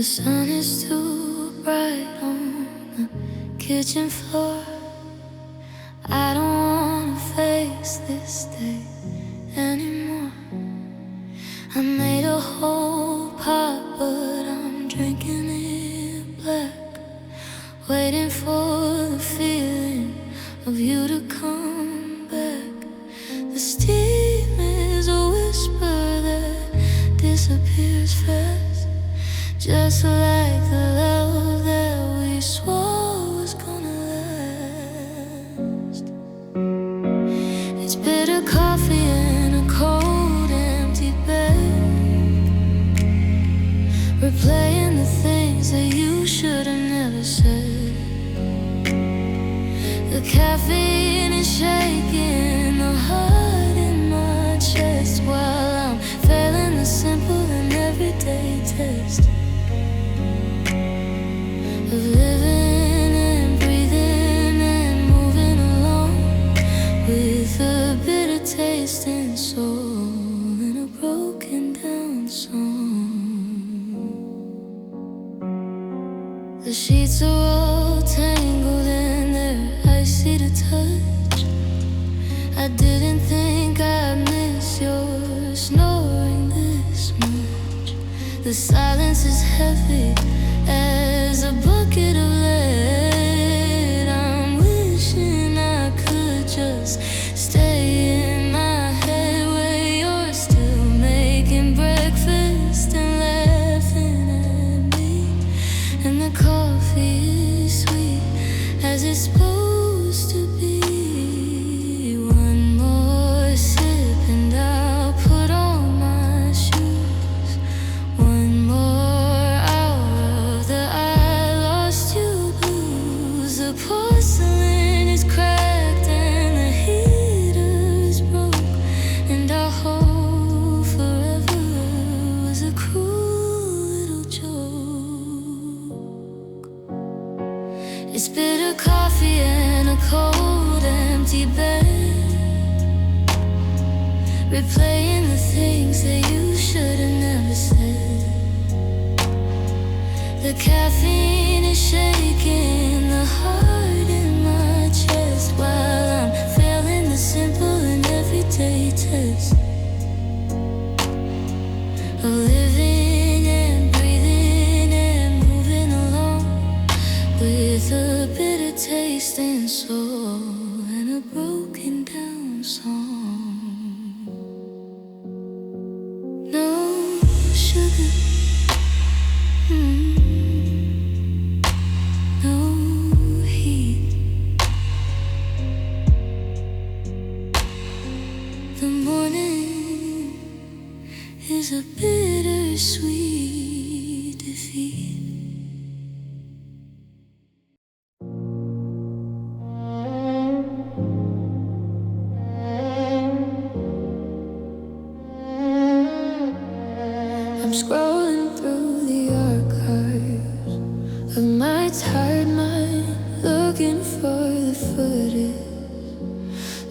The sun is too bright on the kitchen floor. I don't wanna face this day anymore. I made a whole pot, but I'm drinking it black, waiting for the feeling of you to come back. The steam is a whisper that disappears fast, just like the love that we swore was gonna last. It's bitter coffee and a cold empty bed, replaying the things that you should have never said. The caffeine is shaking the heart in my chest, while I'm failing the simple and everyday test of living and breathing and moving along, with a bitter taste and soul in a broken down song. The sheets are all tangled and they're icy to touch. I didn't think I'd miss your snoring this much. The silence is heavy as a bucket of lead. I'm wishing I could just stay in my head where you're still making breakfast and laughing at me, and the coffee is sweet as it's supposed to be. One more sip and I'll put on my shoes. One more hour of the I lost you blues. The porcelain is cracked and the heater is broke, and our hope forever was a cruel little joke. It's bitter coffee and a cold empty bed, replaying the things that you should have never said. The caffeine is shaking the heart in my chest, while I'm failing the simple and everyday test of living and breathing and moving along, with a bitter taste and soul and a broken down song. No sugar, no heat. The morning is a bittersweet defeat. I'm scrolling through the archives of my tired mind, looking for the footage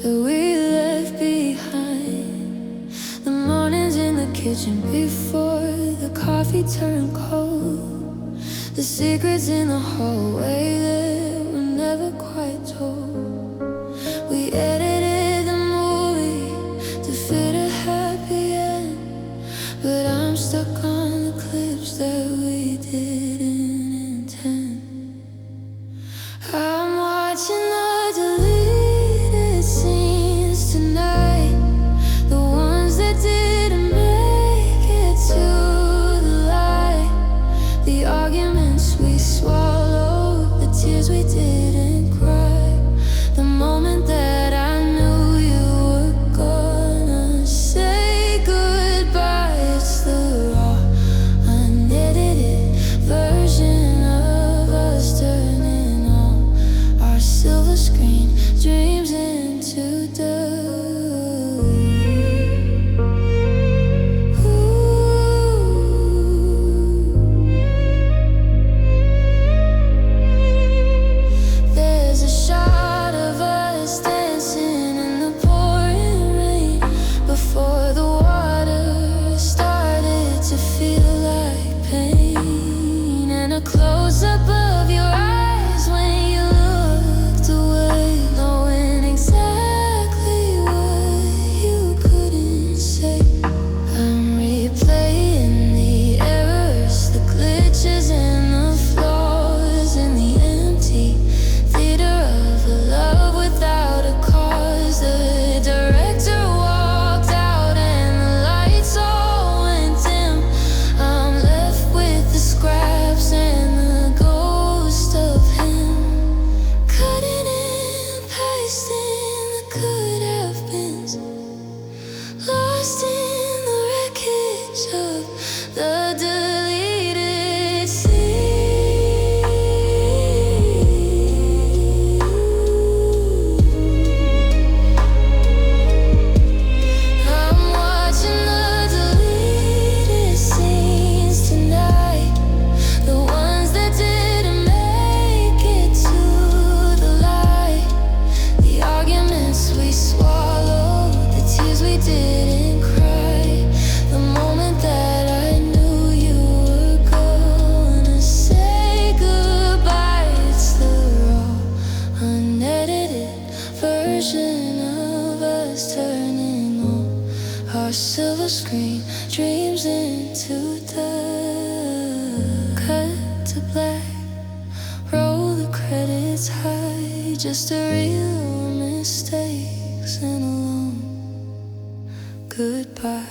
that we left behind. The mornings in the kitchen before the coffee turned cold, the secrets in the hallway that were never quite told. We edited the movie to fit a happy end, but I'm stuck on the clips that we didn't intend. I'm watching the deleted scenes tonight, the ones that didn't make it to the light, the arguments we swallowed, the tears gets high, just a real mistakes and a long goodbye.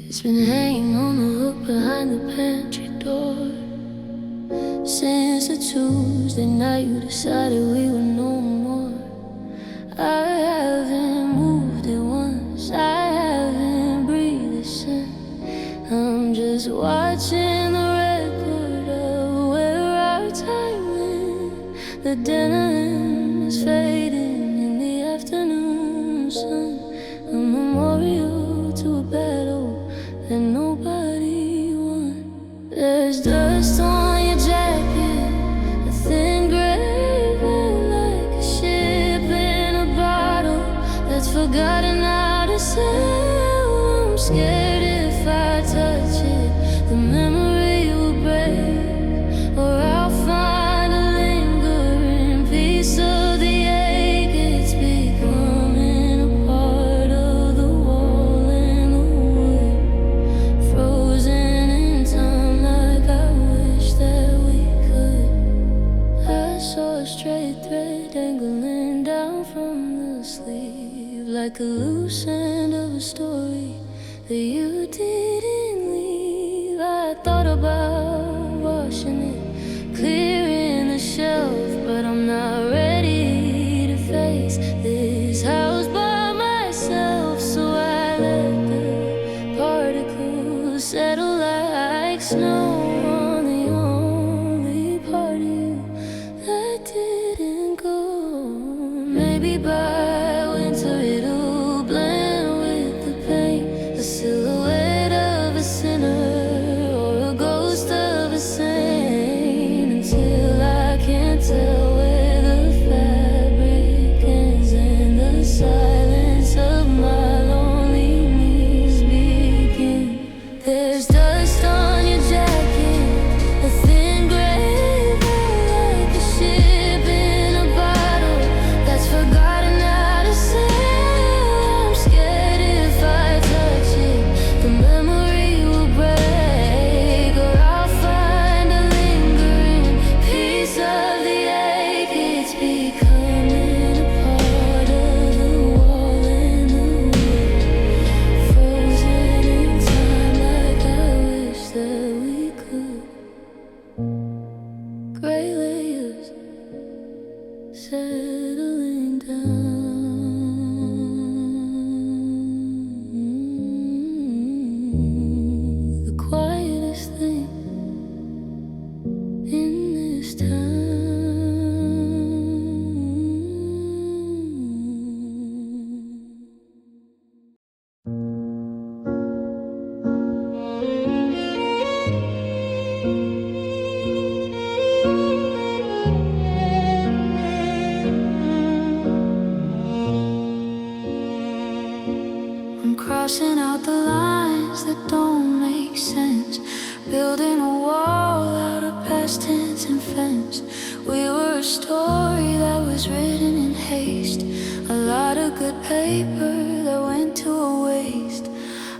It's been hanging on the hook behind the pantry door since a Tuesday night you decided we were no more. I haven't moved it once, I haven't breathed a scent. I'm just watching the record of where our time went. The dinner is fading in the afternoon sun, a memorial to a battle that nobody won. There's dust on your jacket, a thin gray veil like a ship in a bottle that's forgotten how to sail. I'm scared if I touch it, the memory will break, or I'll find a lingering piece of the ache. It's becoming a part of the wall and the wood, frozen in time like I wish that we could. I saw a straight thread dangling down from the sleeve, like a loose end of a story that you didn't leave. I thought about washing it, clearing the shelf, but I'm not ready to face this house by myself. So I let the particles settle like snow on the only part of you that didn't go. Maybe by winter it'll blend with the pain, a silhouette of a sinner or a ghost of a saint, until I can't tell where the fabric ends and the silence of my lonely knees begin. There's dust on your jacket, a thin gray veil like a ship in a bottle that's forgotten how to sail. I'm scared if I touch it, the memory will break, or I'll find a lingering piece of the ache. It's becoming a part of the wall and the wood, frozen in time like I wish that we could. Gray layers settling down. The quietest thing in this town. I'm crossing out the lines that don't make sense, building a wall out of past tense and fence. We were a story that was written in haste, a lot of good paper that went to a waste.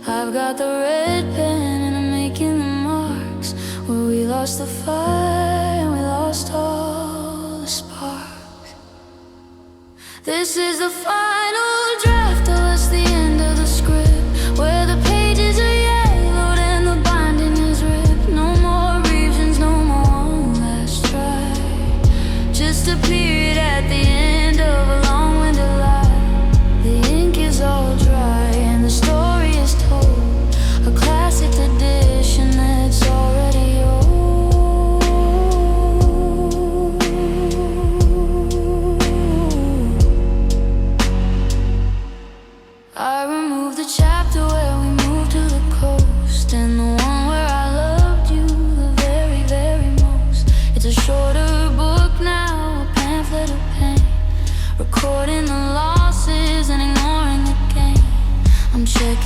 I've got the red pen and I'm making the marks where we lost the fire and we lost all the sparks. This is the final draft of us, the end of the script, where the pages are yellowed and the binding is ripped. No more revisions, no more one last try, just a period at the end of a long-winded lie. The ink is all dry and the story is told, a classic edition that's already old.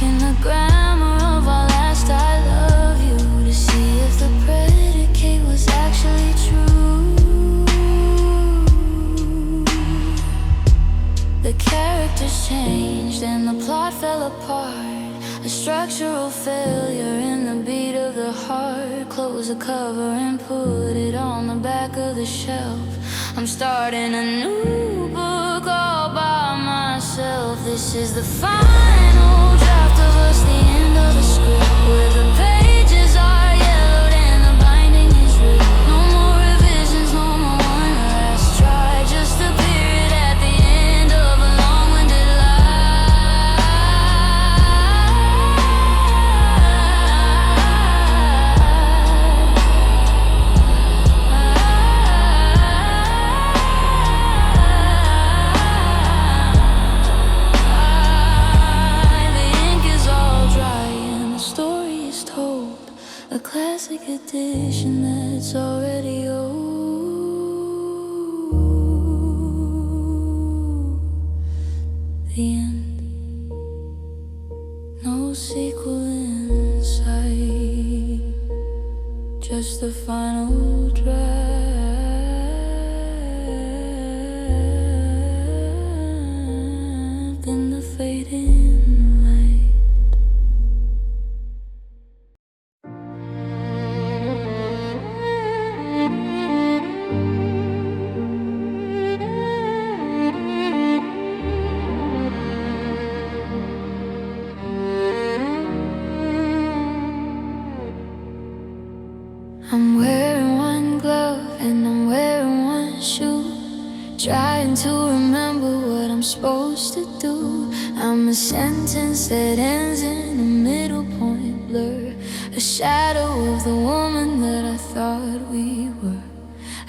checking the grammar of our last I love you to see if the predicate was actually true. The characters changed and the plot fell apart. A structural failure in the beat of the heart. Close the cover and put it on the back of the shelf. I'm starting a new book all by myself. This is the final draft of us, the end of the script, where the pages are yellowed and the binding is ripped. No more revisions, no more one last try. Just a period at the end of a long-winded a classic edition that's already old. The end. No sequel in sight. Just the final draft in the fading light. I'm wearing one glove and I'm wearing one shoe, trying to remember what I'm supposed to do. I'm a sentence that ends in a middle point blur, a shadow of the woman that I thought we were.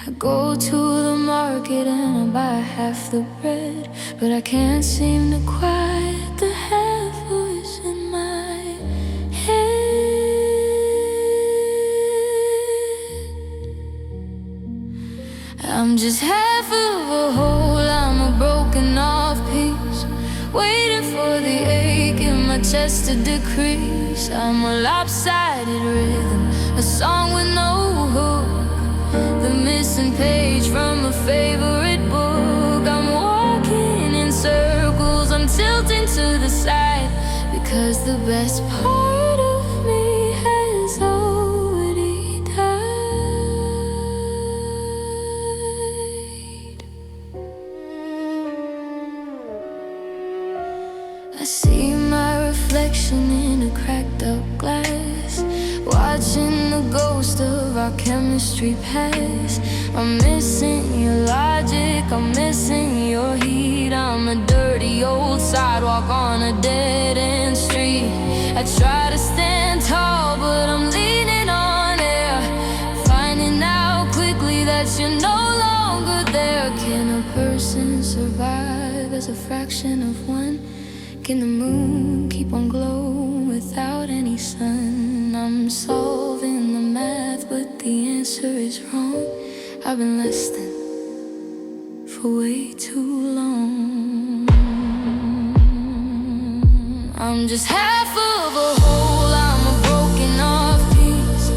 I go to the market and I buy half the bread, but I can't seem to quiet the half voice in my head. I'm just half of a whole, I'm a broken off piece, waiting for the ache in my chest to decrease. I'm a lopsided rhythm, a song with no hook, the missing page from a favorite book. I'm walking in circles, I'm tilting to the side, because the best part of me has already died. I see my reflection in a cracked up glass, watching the ghost of our chemistry pass. I'm missing your logic, I'm missing your heat. I'm a dirty old sidewalk on a dead-end street. I try to stand tall, but I'm leaning on air, finding out quickly that you're no longer there. Can a person survive as a fraction of one? Can the moon keep on glowing without any sun? I'm solving the math, but the answer is wrong. I've been less than for way too long. I'm just half of a whole, I'm a broken off piece,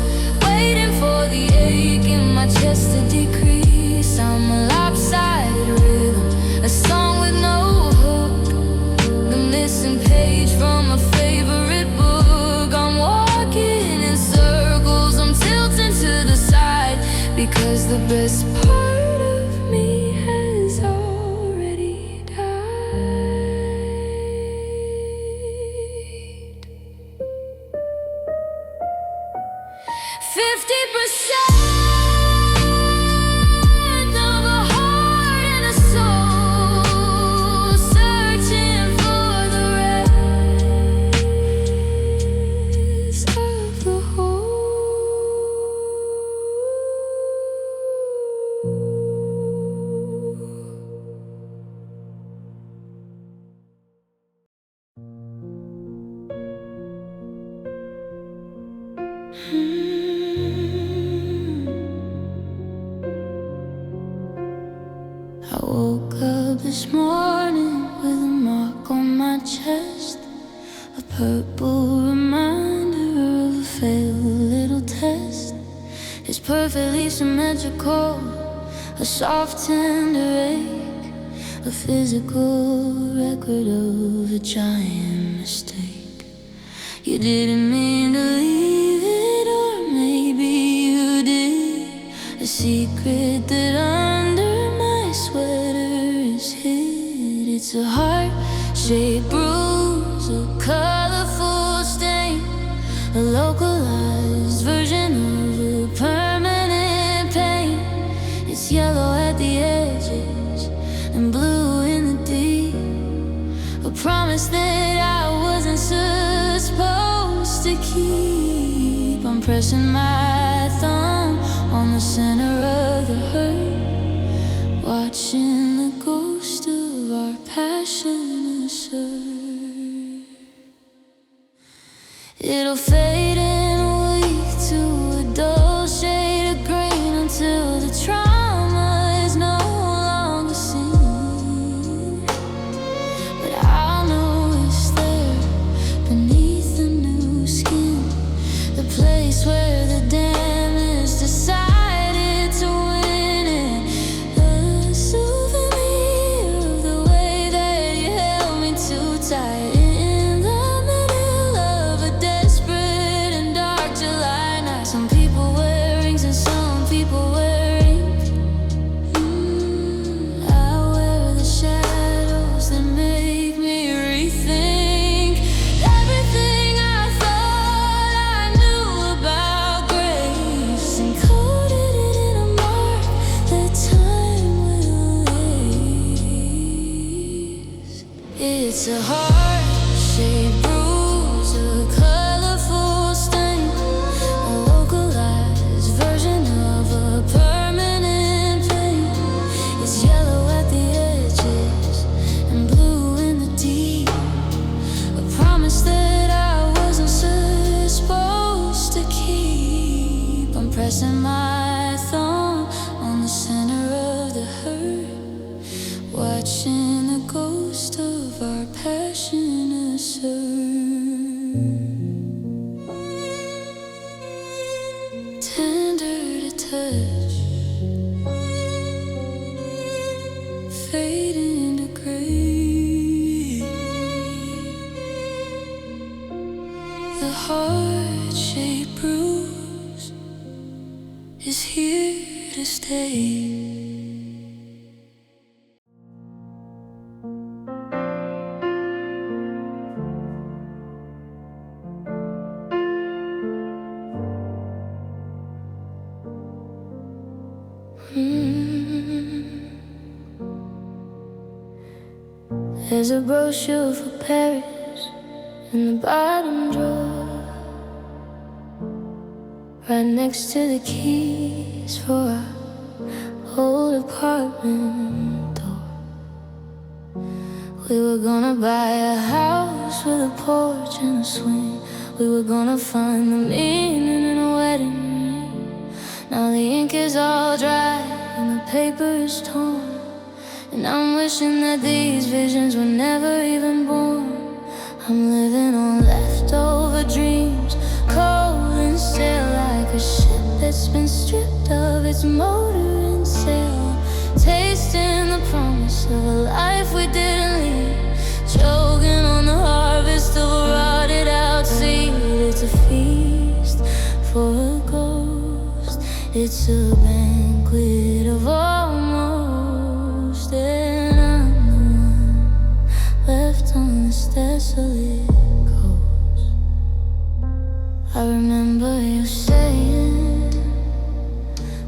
waiting for the ache in my chest to decrease. I'm a lopsided rhythm, a song with no hook, the missing page from a favorite book. I'm walking in circles, I'm tilting to the side, because the best part of me has already died. 50% of a heart and a soul, searching for the rest of the whole. I woke up this morning with a mark on my chest, a Purple reminder of a failed little test. It's perfectly symmetrical, a soft tender ache, a physical record of a giant mistake. You didn't mean to leave it, or maybe you did. A secret that under my sweater is hid. It's a heart-shaped bruise, a colorful stain, a localized version of a permanent pain. It's yellow at the edges and blue in the deep, a promise that I wasn't supposed to keep. I'm pressing my thumb on the center of the hurt, watching the ghost of our passion assert. It'll fade in a week to a dull shade of green until the trauma is no longer seen. But I'll know it's there beneath the new skin, the place where the damage decided to win it. A souvenir of the way that you held me too tight in the middle of a desperate and dark July night. Some people wear rings and some people wear ink. I wear the shadows that make me rethink everything I thought I knew about grace, and coded it in a mark that time will erase. It's a heart-shaped bruise, a colorful stain, a localized version of a permanent pain. It's yellow at the edges and blue in the deep, a promise that I wasn't supposed to keep. I'm pressing my thumb on the center of the hurt, watching the ghost of our passion assert. Tender to touch, fading to gray. The heart-shaped bruise is here to stay. There's a brochure for Paris in the bottom drawer, right next to the keys for our old apartment door. We were gonna buy a house with a porch and a swing. We were gonna find the meaning in a wedding ring. Now the ink is all dry and the paper is torn, and I'm wishing that these visions were never even born. I'm living on leftover dreams, cold and stale, like a ship that's been stripped of its motor and sail, tasting the promise of a life we didn't lead, choking on the harvest of a rotted out seed. It's a feast for a ghost, it's a banquet of almost, and I'm the one left on this desolate coast. I remember you saying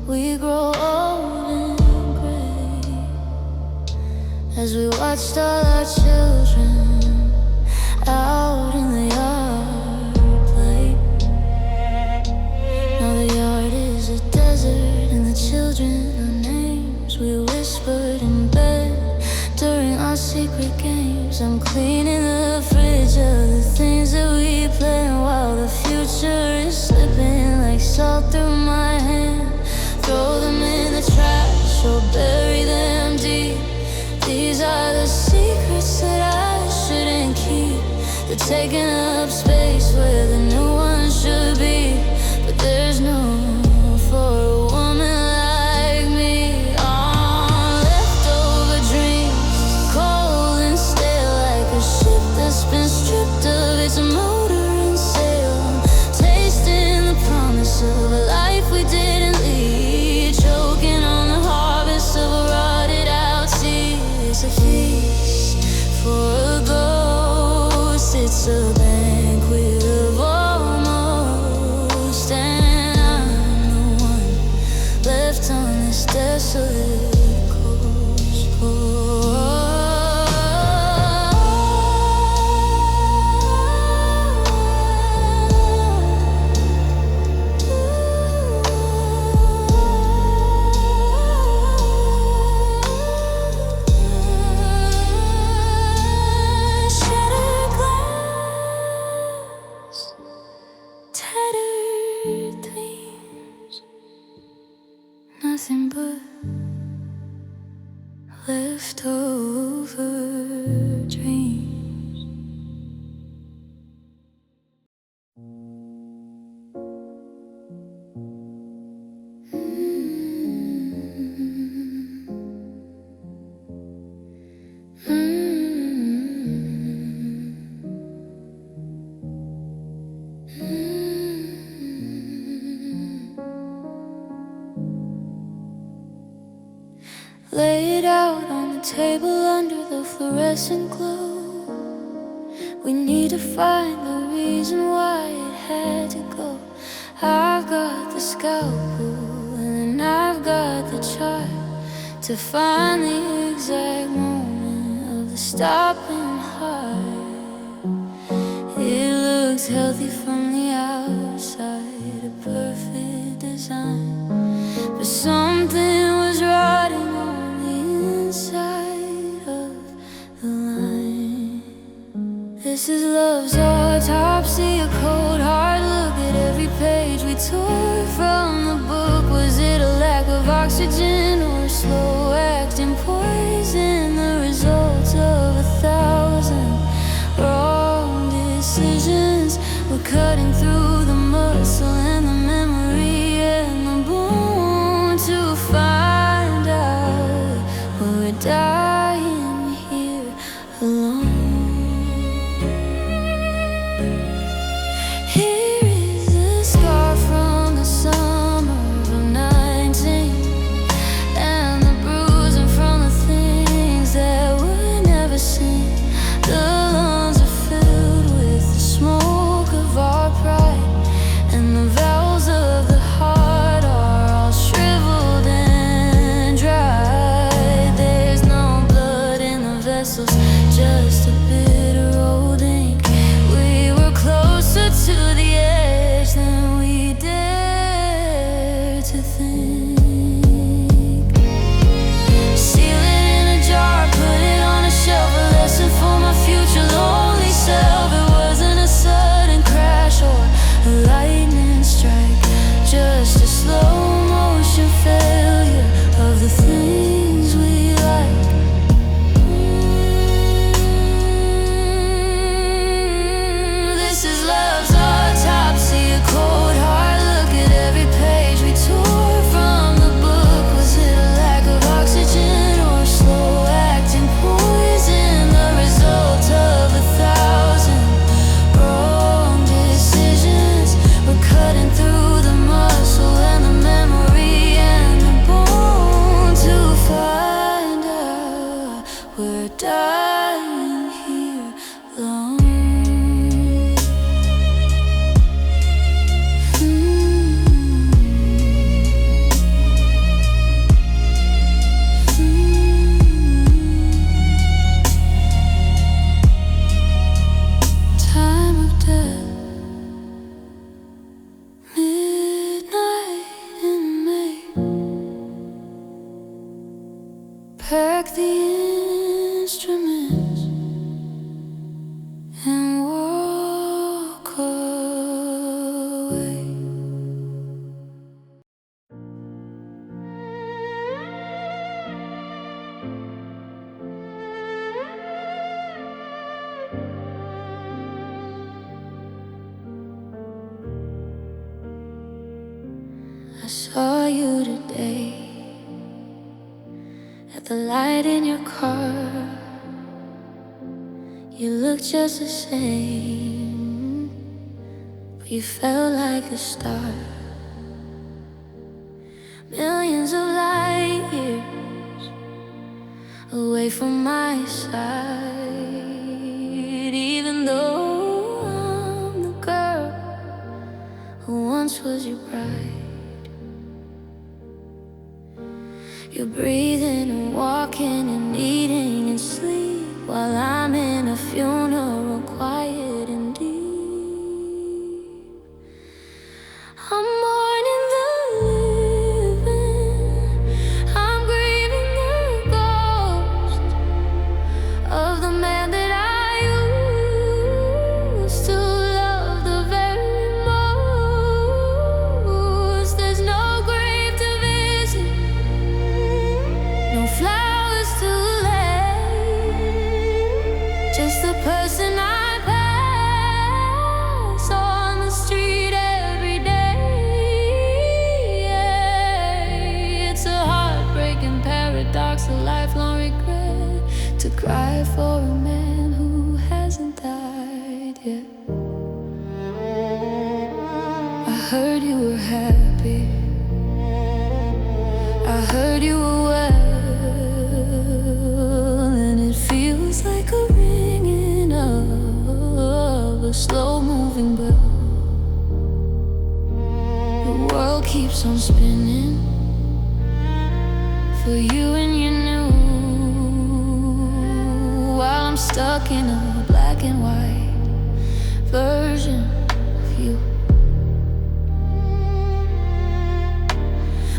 we grow old and gray, as we watched all our children out in the yard play. Now the yard is a desert and the children are names we whispered in bed during our secret games. I'm cleaning the fridge of the things that we play, while the future is slipping like salt through my hand. Throw them in the trash or bury them deep. These are the secrets that I shouldn't keep, the taking up space where the new one should be. But there's no for a woman like me. Leftover dreams, cold and stale, like a ship that's been stripped of its motor and sail. Tasting the promise of a life we didn't lead, choking on the harvest of a rotted out sea. It's a feast for a ghost, it's a banquet of almost, and I'm the one left on this desolate coast. Shattered glass, tattered dreams, nothing but leftover dreams. Laid out on the table under the fluorescent glow, we need to find the reason why it had to go. I've got the scalpel and I've got the chart to find the exact moment of the stopping heart. It looks healthy from the outside, a perfect design, but something was rotting on the inside of the line. This is love's autopsy, a cold hard look at every page we tore from the book. Was it a lack of oxygen or a slow acting poison? The result of 1,000 wrong decisions. We're cutting through the muscle and the memory and the bone to find out we're dying here alone. Here is a scar from the summer of 19, and the bruising from saw you today at the light in your car. You look just the same, but you felt like a star. Millions of light years away from my side. Even though I'm the girl who once was your bride. You're breathing and walking and eating and sleep while I'm in a funeral, quiet and deep. I'm mourning the living, I'm grieving the ghost of the man that I used to love the very most. There's no grave to visit, no flowers to lay, just the person I pass on the street every day. Yeah, it's a heartbreaking paradox, a lifelong regret, to cry for a man who hasn't died yet. I heard you were happy, I heard you were well, and it feels like a ringing of a slow-moving bell. The world keeps on spinning for you and your new, while I'm stuck in a black and white version of you.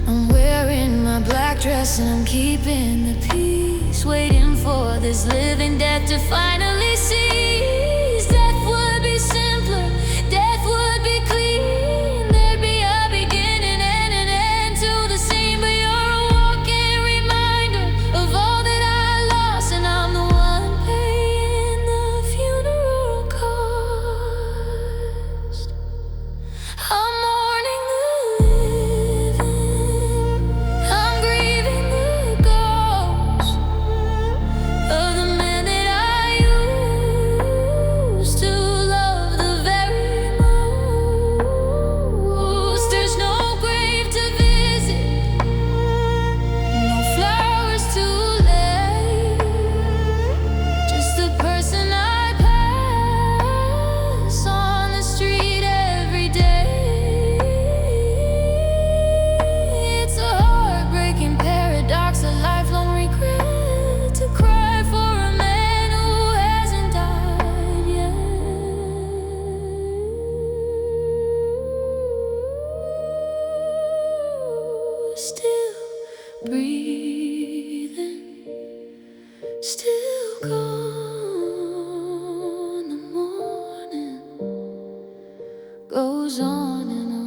I'm wearing my black dress and I'm keeping the peace, waiting for this living death to finally cease. Death would be simpler, death would be clean. There'd be a beginning and an end to the scene. But you're a walking reminder of all that I lost, and I'm the one paying the funeral cost. I'm mourning the living, I'm grieving the ghost of the man that I used to love the very most. There's no grave to visit, no flowers to lay, just the person I pass on the street every day. It's a heartbreaking paradox, a lifelong regret, to cry for a man who hasn't died yet. Still breathing, still gone. The morning goes on and on.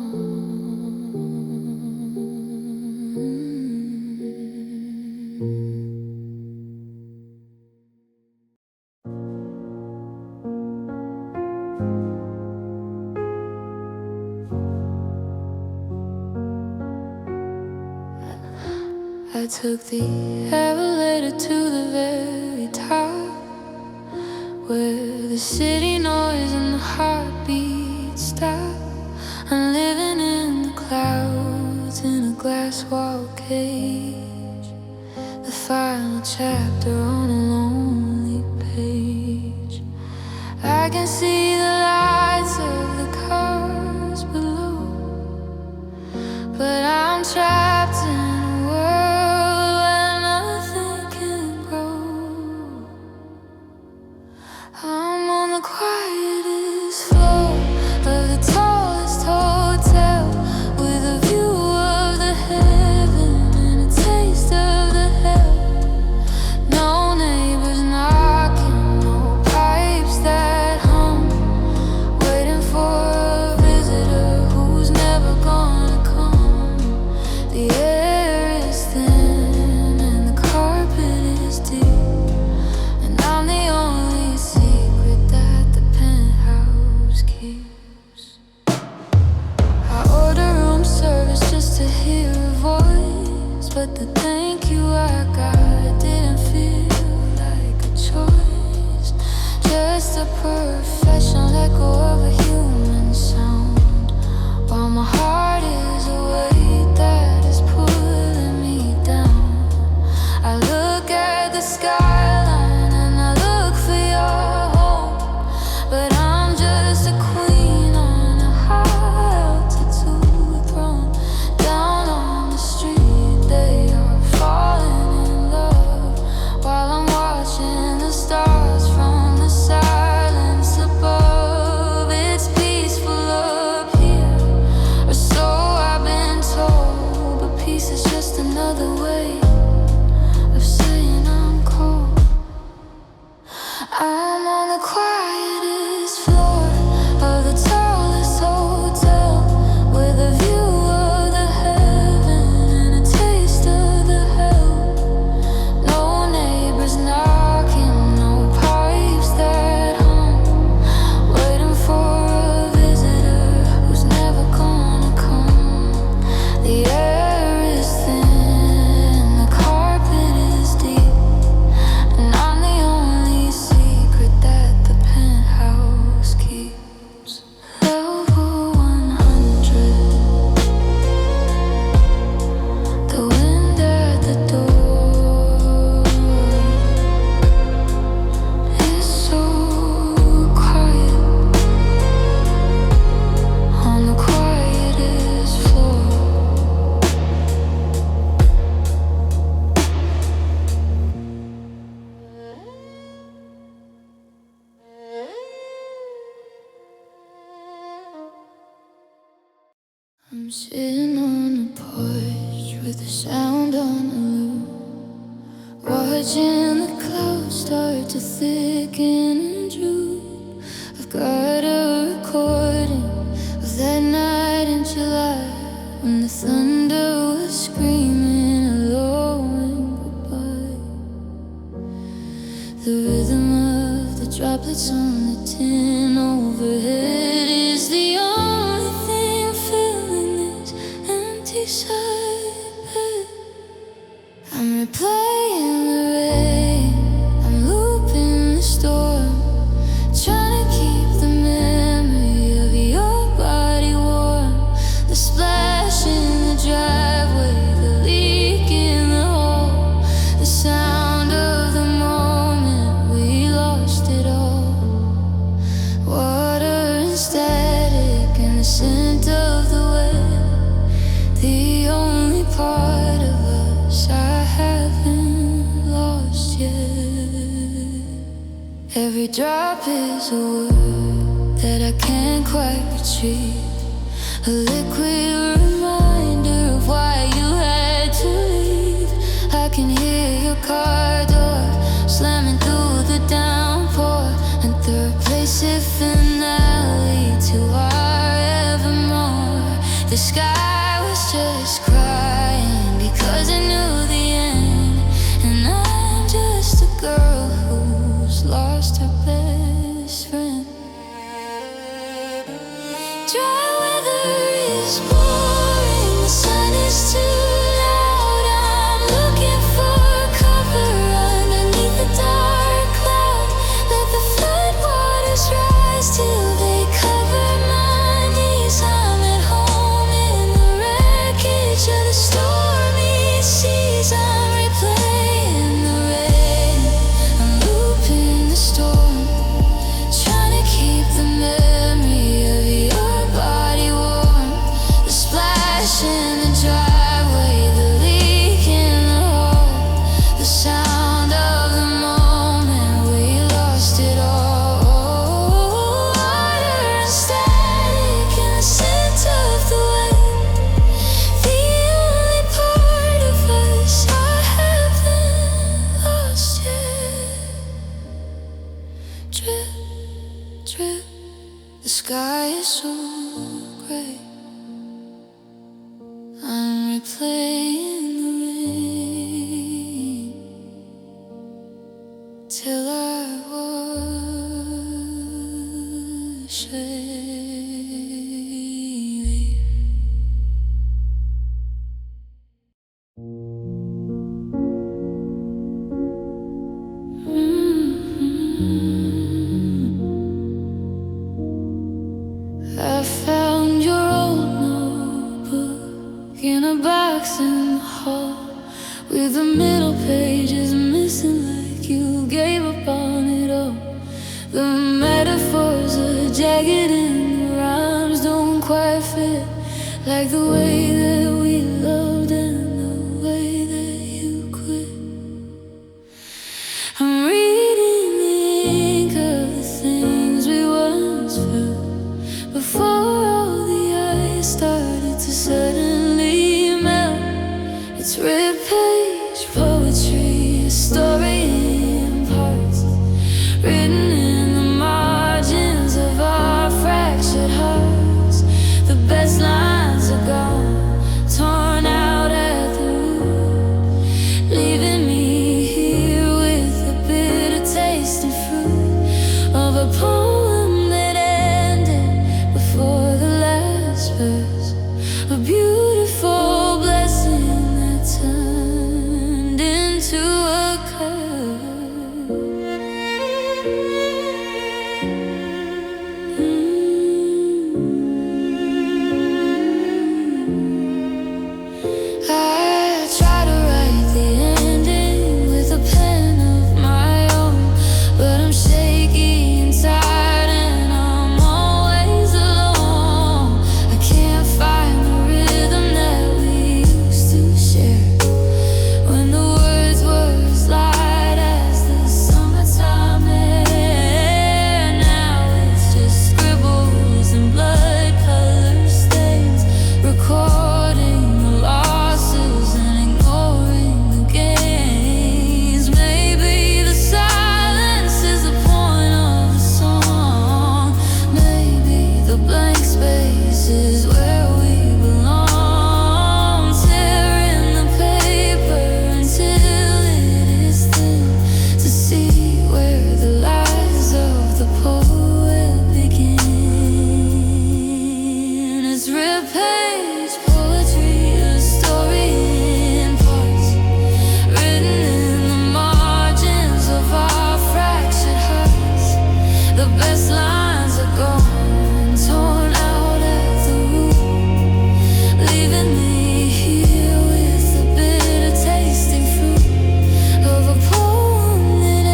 I took the elevator to the very top, where the city noise and the heartbeat stop. I'm living in the clouds in a glass wall cage, the final chapter on a lonely page. I can see the lights of the cars below, but I'm trapped in a world where nothing can grow. I'm on the quietest floor of the tallest hotel, with a view of the heaven and a taste of the hell. No neighbors knocking, no pipes that hum, waiting for a visitor who's never gonna come. The air is thin and the carpet is deep, and I'm the only secret that the penthouse confession, let go of a human sound. While my heart is a weight that is pulling me down. I look at the skyline and I look for your home, but I'm just a queen on a high altitude throne. Down on the street they are falling in love, while I'm watching the stars from the silence above. It's peaceful up here, or so I've been told, but peace is just another way of saying I'm cold. I'm on the quietest floor of the tallest hotel, with a view of the heaven and a taste of the hell. No neighbors knocking, no pipes that hum, waiting for a visitor who's never gonna come. The air is thin, the carpet is deep, and I'm the only secret that the penthouse keeps. Level 100, the wind at the door is so quiet on the quietest floor. I'm sitting on a porch with the sound on the loop, watching the clouds start to thicken and droop. I've got a recording of that night in July, when the thunder was screaming hello and goodbye. The rhythm of the droplets on the tin overhead is the only thing filling this empty side bed. I'm replaying the rain, I'm looping the storm, trying to keep the memory of your body warm. The splash in the driveway, the leak in the hole, the sound of the moment we lost it all. Water and static and the scent of the wet, the only part of us I haven't lost yet. Every drop is a word that I can't quite retrieve, a liquid reminder of why you had to leave. I can hear your car door slamming through the downpour, and the replacive finale to our evermore. The sky was just crying because it knew the end, and I'm just a girl who's lost her best friend. Dry weather is boring, the sun is too loud. I'm looking for cover underneath the dark cloud. Let the floodwaters rise till they cover my knees. I'm at home in the wreckage of the stormy seas. I'm replaying the rain, I'm looping the storm, trying to keep the memory of your body warm. The splash in the driveway, the leak in the hole, the sound of the moment we lost it all. Water and static and the scent of the wet, the only part of us I haven't lost yet. Drip, drip, the sky is so gray. I'm replaying the rain till I wash away. box in the hall with the middle pages missing, like you gave up on it all. The metaphors are jagged and the rhymes don't quite fit, like the way that we loved and the way that you quit. I'm reading the ink of the things we once felt before all the ice started to suddenly melt. It's red page poetry, a story in parts, written in the margins of our fractured hearts. The best lines are gone, torn out at the root, leaving me here with the bitter taste and fruit of a poem that ended before the last verse. A beautiful blessing that turned into a curse. I try to write the ending with a pen of my own, but I'm shaky inside and I'm always alone. I can't find the rhythm that we used to share, when the words were as light as the summertime air. Now it's just scribbles and blood color stains, recording the losses and ignoring the gains. Maybe the silence is the point of the song. Maybe the blank space is where we belong. Tearing the paper until it is thin, to see where the lies of the poet begin. It's red page poetry, a story in parts, written in the margins of our fractured hearts. The best lines are gone, torn out at the root, leaving me here with the bitter tasting fruit of a poem that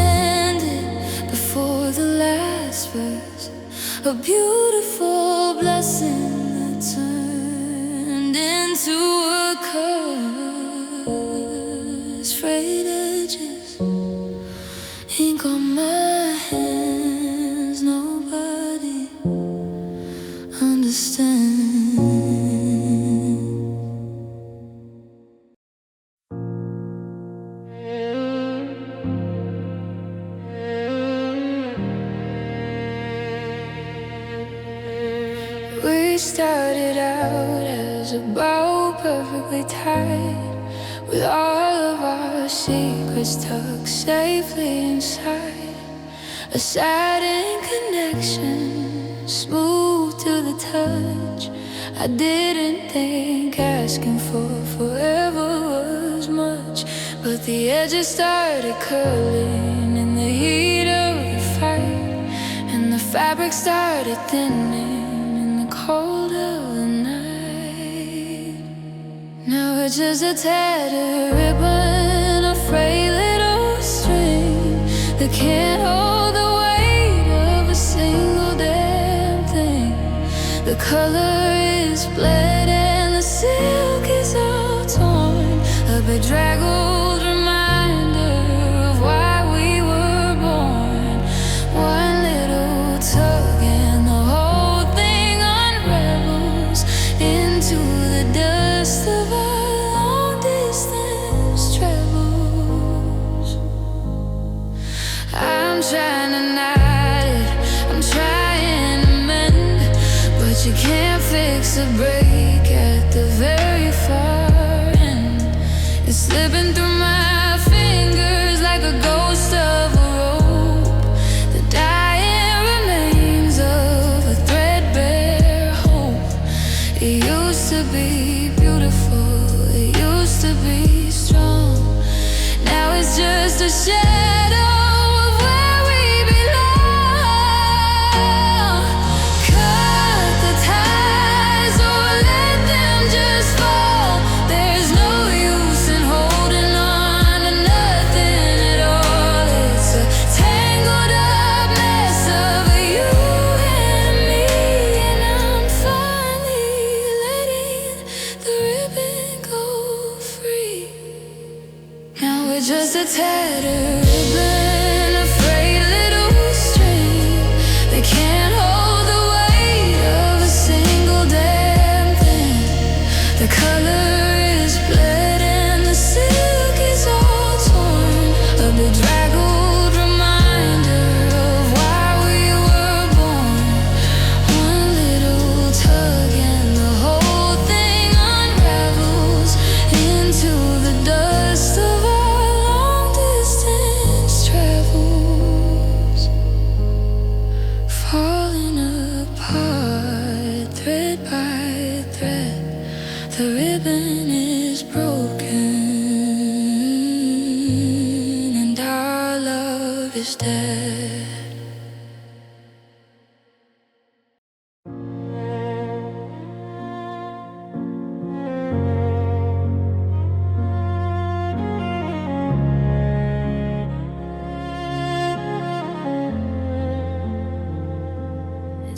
ended before the last verse. A beautiful blessing that turned into a curse. Frayed edges, ink on my hands, nobody understands. We started out as a bow perfectly tied, with all of our secrets tucked safely inside. A satin connection, smooth to the touch. I didn't think asking for forever was much, but the edges started curling in the heat of the fight, and the fabric started thinning in the cold of the night. Now it's just a tattered ribbon, a frail little string that can't hold the weight of a single damn thing. The color is bled and the silk is all torn, a bedraggled reminder of why we were born. One little tug and the whole thing unravels into the dust of our long distance travels. I'm trying to knot it, I'm trying to mend, but you can't fix a break at the very far end. It's slipping through my fingers like a ghost of a rope, the dying remains of a threadbare hope. It used to be beautiful, it used to be strong. Now it's just a shadow of where we belong. Cut the ties or let them just fall. There's no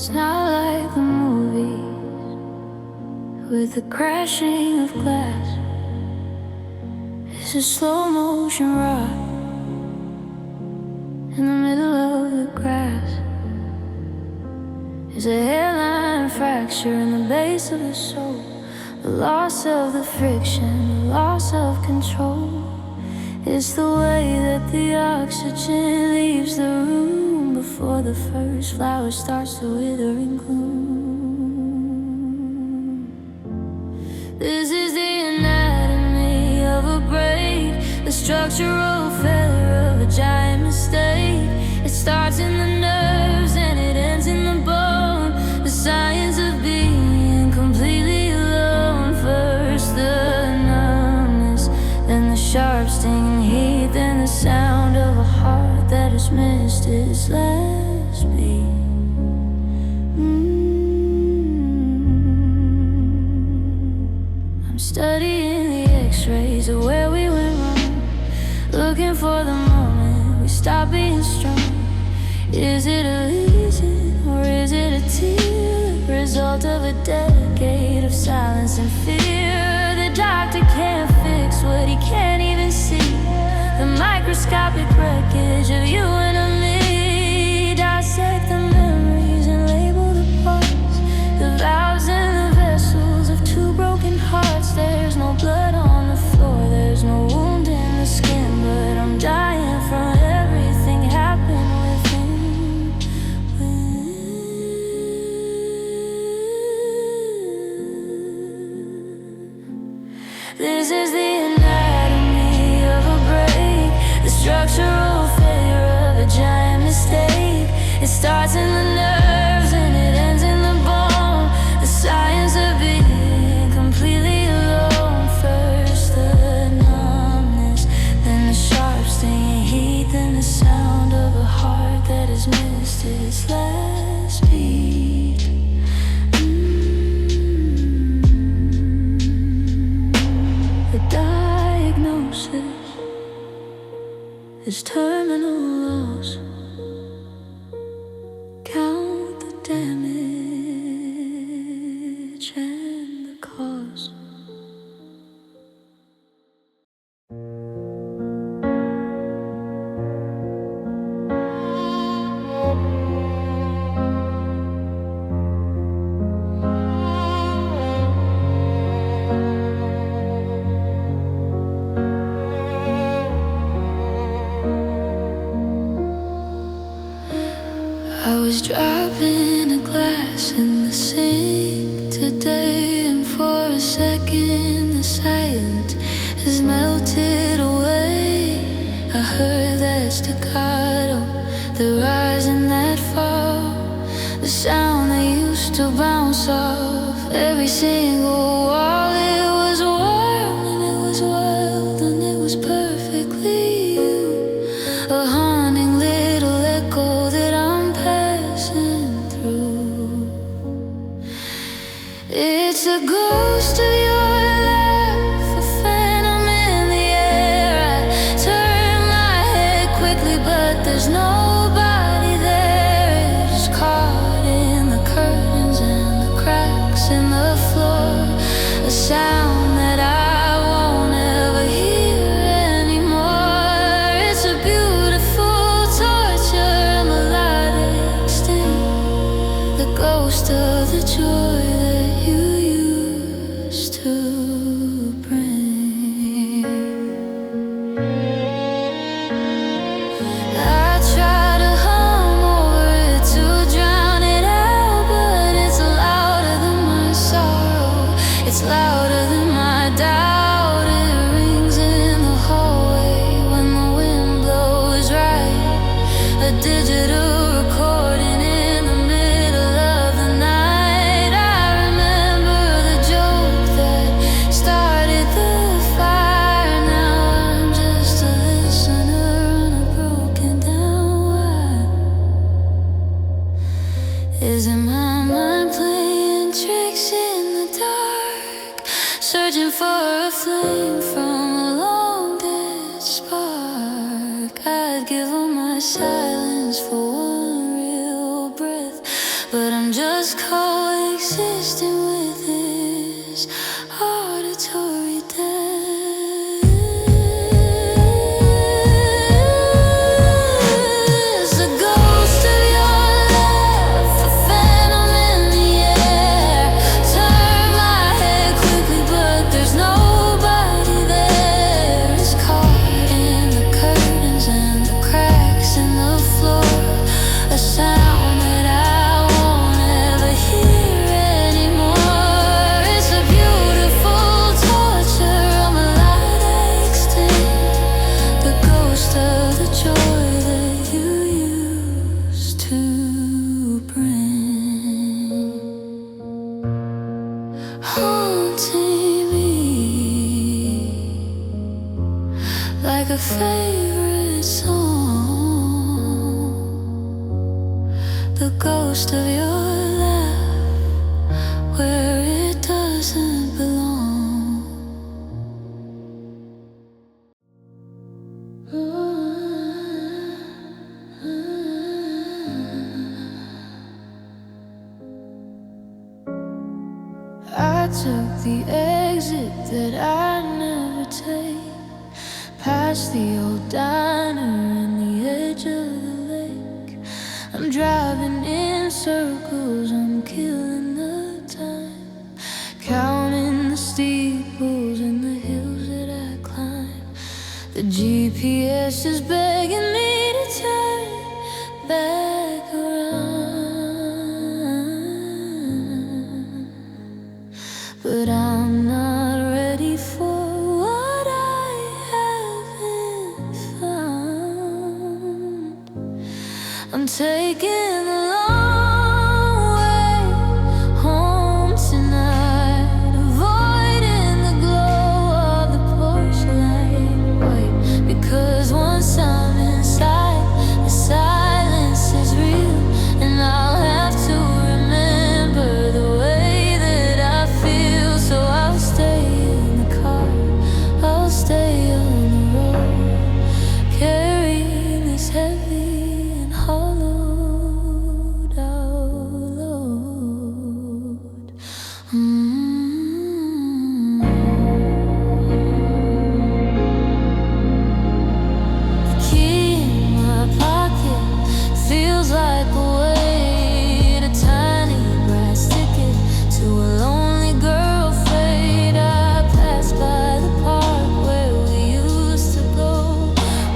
It's not like the movies with the crashing of glass. It's a slow motion rock in the middle of the grass. It's a hairline fracture in the base of the soul. The loss of the friction, the loss of control. It's the way that the oxygen leaves the room before the first flower starts to wither and gloom. This is the anatomy of a break, the structural failure of a giant mistake. It starts in the nerves and it ends in the bone. The science of being completely alone. First the numbness, then the sharp stinging heat, then the sound of a heart that has missed its last beat. I'm studying the x-rays of where we went wrong, looking for the moment we stop being strong. Is it a lesion or is it a tear? The result of a decade of silence and fear. The doctor can't fix what he can't even see. The microscopic wreckage of you and of me. Dissect the memories and label the parts, the valves and the vessels of two broken hearts. There's no blood on the floor, there's no wound in the skin, but I'm dying from everything happened within. This is the anatomy of a break, the structural failure of a giant mistake. It starts in the nerves and it ends in the bone. The science of being completely alone. First the numbness, then the sharp stinging heat, then the sound of a heart that has missed its last beat. The diagnosis is terminal loss. Count the damage and the cost. I was dropping a glass in the sink today, and for a second the silence has melted away. I heard that staccato, the rise and that fall, the sound that used to bounce off every single wall. It was warm and it was wild and it was perfectly you, a haunting little echo that I'm passing through. It's a ghost of your laugh, a phantom in the air. I turn my head quickly, but there's nobody there. It's caught in the curtains and the cracks in the floor, a sound that I won't ever hear anymore. It's a beautiful torture, a melodic sting, the ghost of the joy that you used to bring. I try to hum over it to drown it out, but it's louder than my sorrow, it's louder than my doubt. It rings in the hallway when the wind blows right, a digital recording in the middle of the night. I remember the joke that started the fire. Now I'm just a listener on a broken down wire. Is it my mind playing tricks in the dark, searching for a flame from a long dead spark? I'd give all my silence for one real breath, but I'm just coexisting with this auditory death. The ghost of your laugh, a phantom in the air. Turn my head quickly, but there's nobody there. It's caught in the curtains and the cracks in the floor, a sound that I won't ever hear anymore. It's a beautiful torture of a light extinct, the ghost of the joy that you used to bring, haunting me like a favorite song. The ghost of your laugh, where it doesn't belong. I took the exit that I never take, past the old diner and the edge of the lake. I'm driving in circles, I'm killing the time, counting the steeples and the hills that I climb. The GPS is begging me to turn back around, but I'm not ready for what I haven't found. I'm taking the long way home tonight, avoiding the glow of the porch light white, because once I'm inside, the silence is real, and I'll have to remember the way that I feel. So I'll stay in the car, I'll stay on the road, carrying this heavy and hollowed out load. The key in my pocket feels like a weight, a tiny brass ticket to a lonely girl fate. I passed by the park where we used to go,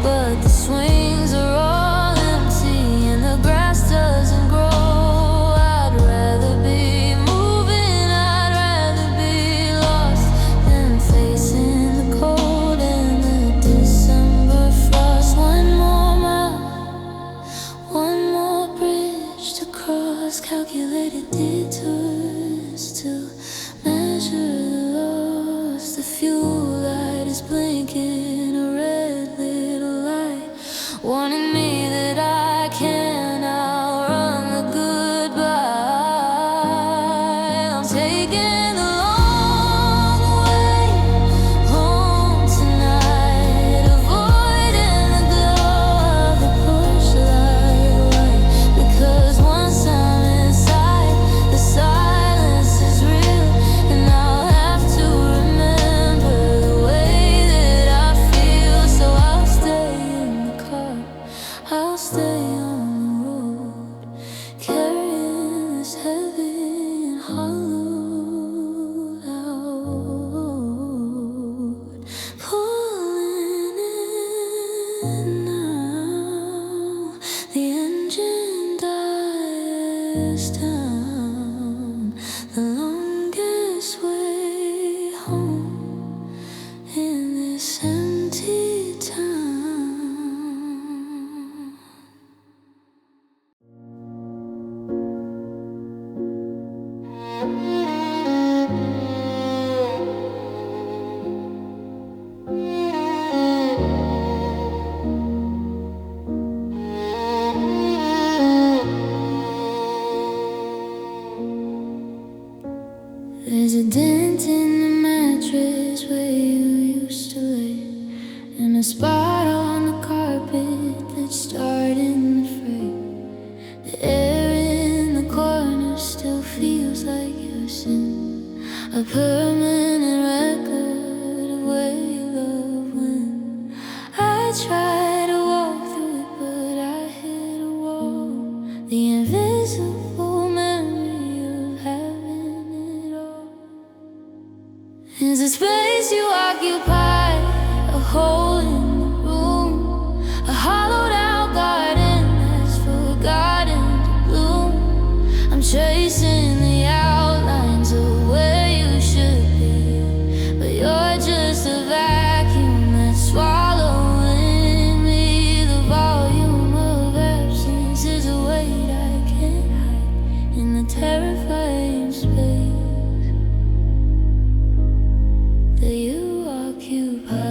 but the swings are all empty and the grass doesn't grow. I'd rather be moving, I'd rather be lost than facing the cold and the December frost. One more mile, one more bridge to cross, calculated detours to measure the loss. The fuel light is blinking, a red little light, warning me that I can't outrun the goodbye. I'm taking the long way home tonight, avoiding the glow of the porch light white, because once I'm inside, the silence is real, and I'll have to remember the way that I feel. So I'll stay in the car, I'll stay on the road, carrying this heavy and hollowed out, pulling in now. The engine dies down, the longest way home in this empty town. There's a dent in the mattress where you used to lay, and a spot on the carpet that's starting to fray. The air in the corner a permanent record of where your love went. I tried to walk through it, but I hit a wall. The invisible memory of having it all. Is the space you occupy a hole in the room, a hollowed out garden that's forgotten to bloom? I'm chasing the outlines of where you should be, but you're just a vacuum that's swallowing me. The volume of absence is a weight I can't hide in the terrifying space that you occupy.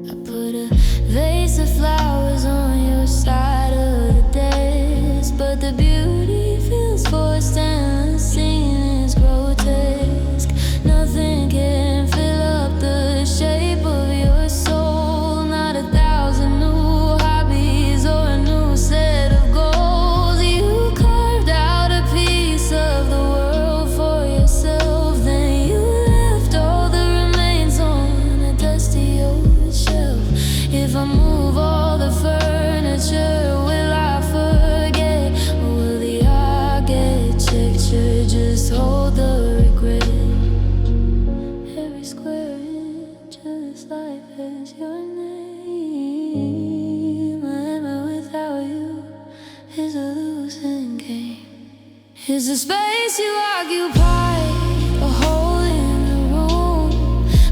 I put a vase of flowers on your side of the desk, but the beauty feels forced and the scene is grotesque. Nothing can fill up the shape of your soul, not 1,000 new hobbies or a new set of goals. You carved out a piece of the world for yourself, then you left all the remains on a dusty old shelf. If I move all the furniture, will I forget? Or will the architecture just hold the regret? Every square inch of this life has your name, but without you is a losing game. Is the space you occupy a hole in the room,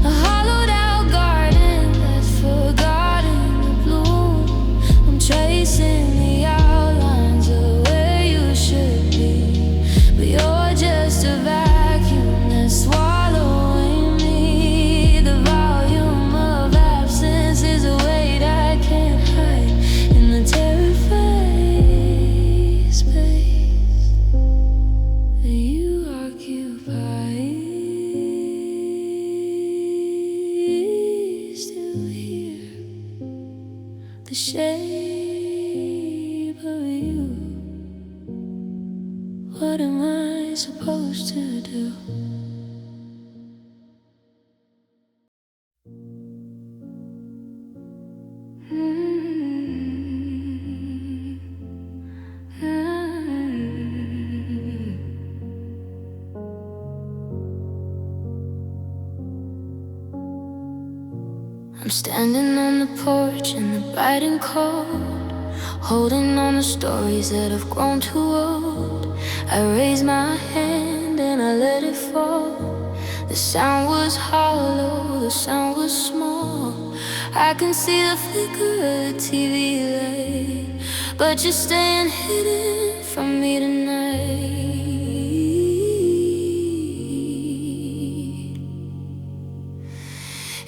a hollowed out garden that's forgotten to bloom? I'm chasing the outlines of where you should be, but you're just a vacuum that's swallowing me. The volume of absence is a weight I can't hide in the terrified space that you occupy. Still here, the shape of you. What am I supposed to do? I'm standing on the porch in the biting cold, holding on to stories that have grown too old. I raised my hand and I let it fall. The sound was hollow, the sound was small. I can see the flicker of the TV light, but you're staying hidden from me tonight.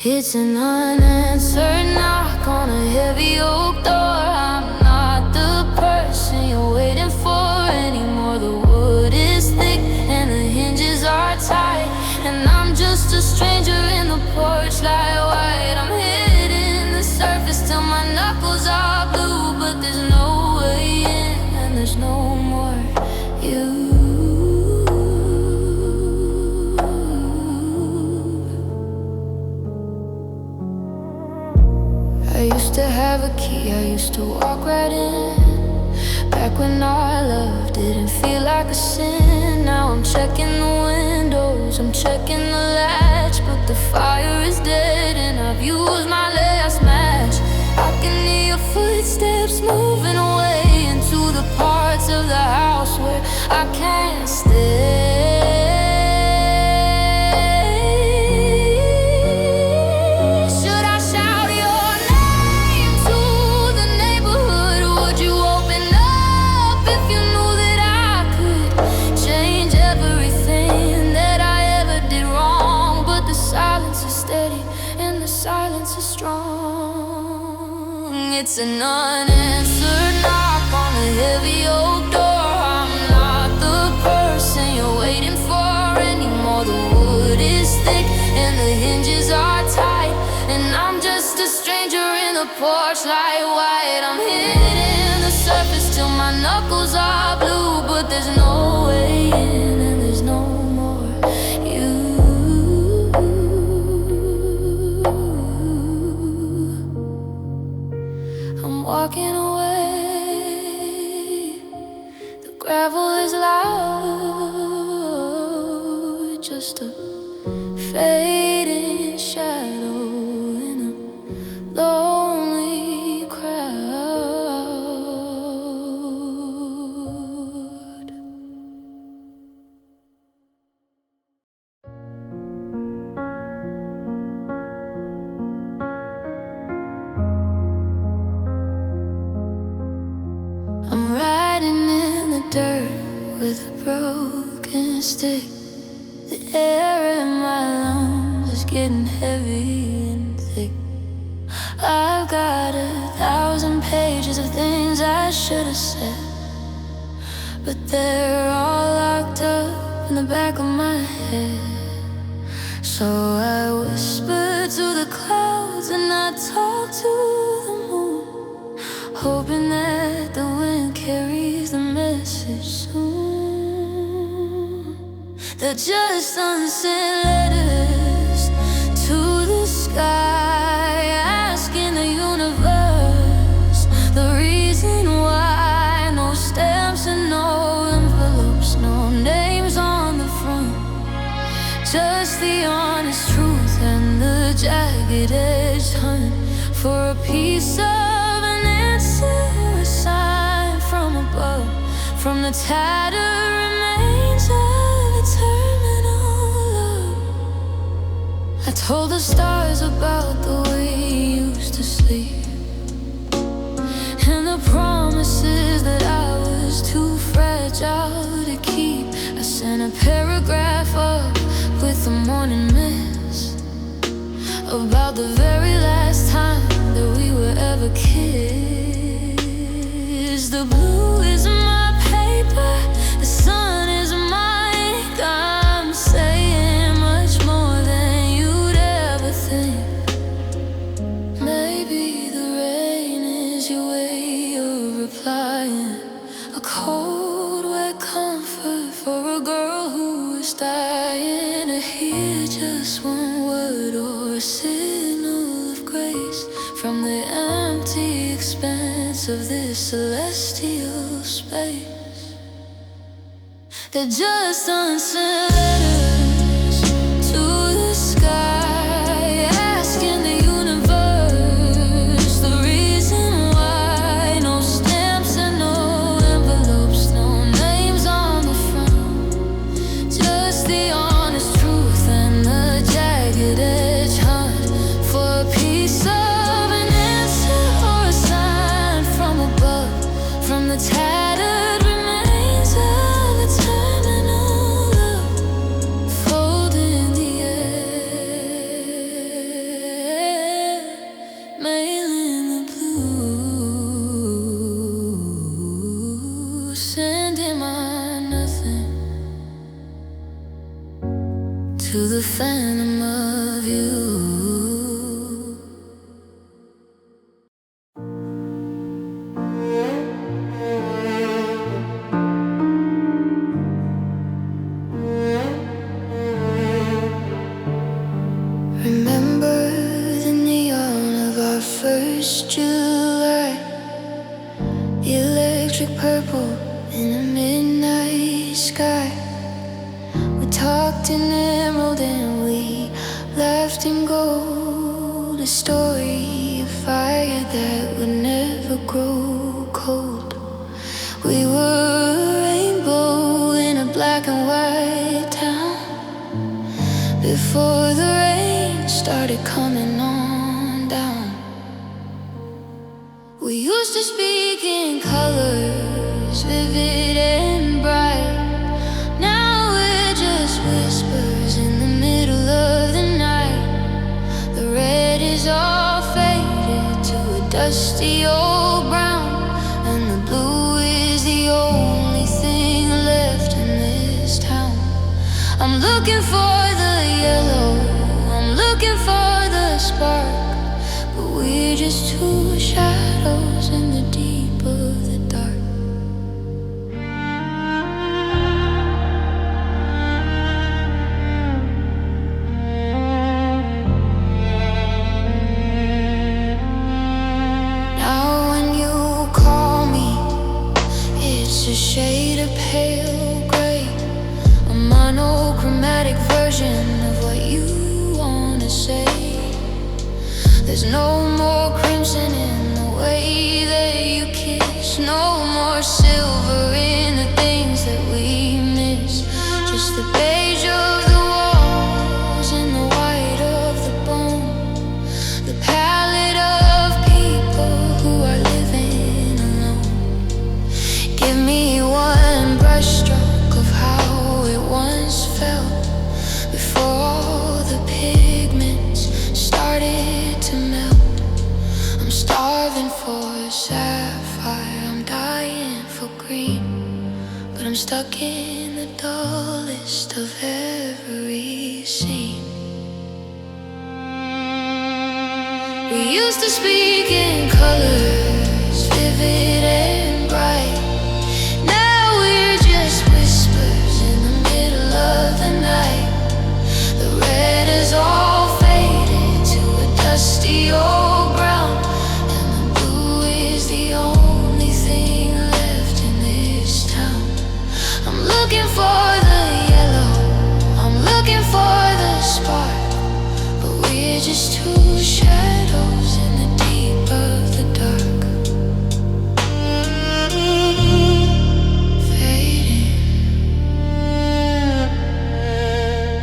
It's an unanswered knock on a heavy oak door. I'm not the person you're waiting for anymore. The wood is thick and the hinges are tight, and I'm just a stranger in the porch light white. I'm hitting the surface till my knuckles are blue, but there's no way in and there's no more you. I used to have a key, I used to walk right in. Back when our love didn't feel like a sin. Now I'm checking the windows, I'm checking the latch, but the fire is dead and I've used my last match. I can hear your footsteps moving away into the parts of the house where I can't stay. Silence is strong. It's an unanswered knock on a heavy oak door. I'm not the My knuckles are blue, but there's no way in, and there's no more you. I'm walking away. The gravel is loud, just a fading shadow in a lonely crowd. I'm riding in the dirt with a broken stick. The air in my lungs is getting heavy and thick. I've got 1,000 pages of things I should have said, but they're all locked up in the back of my head. So I whisper to the clouds and I talk to the moon, hoping that the wind carries the message soon. They're just unsent letters to the sky, asking the universe the reason why. No stamps and no envelopes, no names on the front, just the honest truth and the jagged edge hunt for a piece of an answer, a sign from above, from the tattered remains of a terminal love. I told the stars about the way you used to sleep, and the promises that I was too fragile to keep. I sent a paragraph up with the morning mist about the very last time that we were ever kissed. The blue is my paper, the sun is my ink. I'm saying much more than you'd ever think. Maybe the rain is your way of replying, a cold wet comfort for a girl who is dying to hear just one word or a signal of grace from the empty expanse of this celestial space. They're just unsent letters to the sky, asking the universe the reason why. No stamps and no envelopes, no names on the front, just the honest truth and the jagged edge hunt for a piece of an answer or a sign from above, from the tattered remains of a terminal love, folding the air, mailing the blue, sending my nothing to the phantom of you. Remember the neon of our first July, the electric purple in a midnight sky. We talked in emerald and we laughed in gold, a story of fire that would never grow cold. We were a rainbow in a black and white town before the rain started coming on down. We used to speak in colors, vivid and bright. Now we're just whispers in the middle of the night. The red is all faded to a dusty old brown, and the blue is the only thing left in this town. I'm looking for the yellow, I'm looking for the spark, but we're just two shadows in the deep of the dark. pale gray, a monochromatic version of what you wanna say. There's no more crimson in the way that you kiss, no more silver in the things that we miss. Just the beige of the walls and the white of the bone, the palette of people who are living alone. Give me one brushstroke of how it once felt, before all the pigments started to melt. I'm starving for a sapphire, I'm dying for green, but I'm stuck in the dullest of every scene. We used to speak in colors, vivid and bright. Now we're just whispers in the middle of the night. The red is all faded to a dusty old brown, and the blue is the only thing left in this town. I'm looking for the yellow, I'm looking for the spark, but we're just two shadows in the deep of the dark. Fading,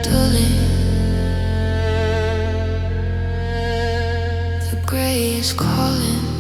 dulling, the gray is calling.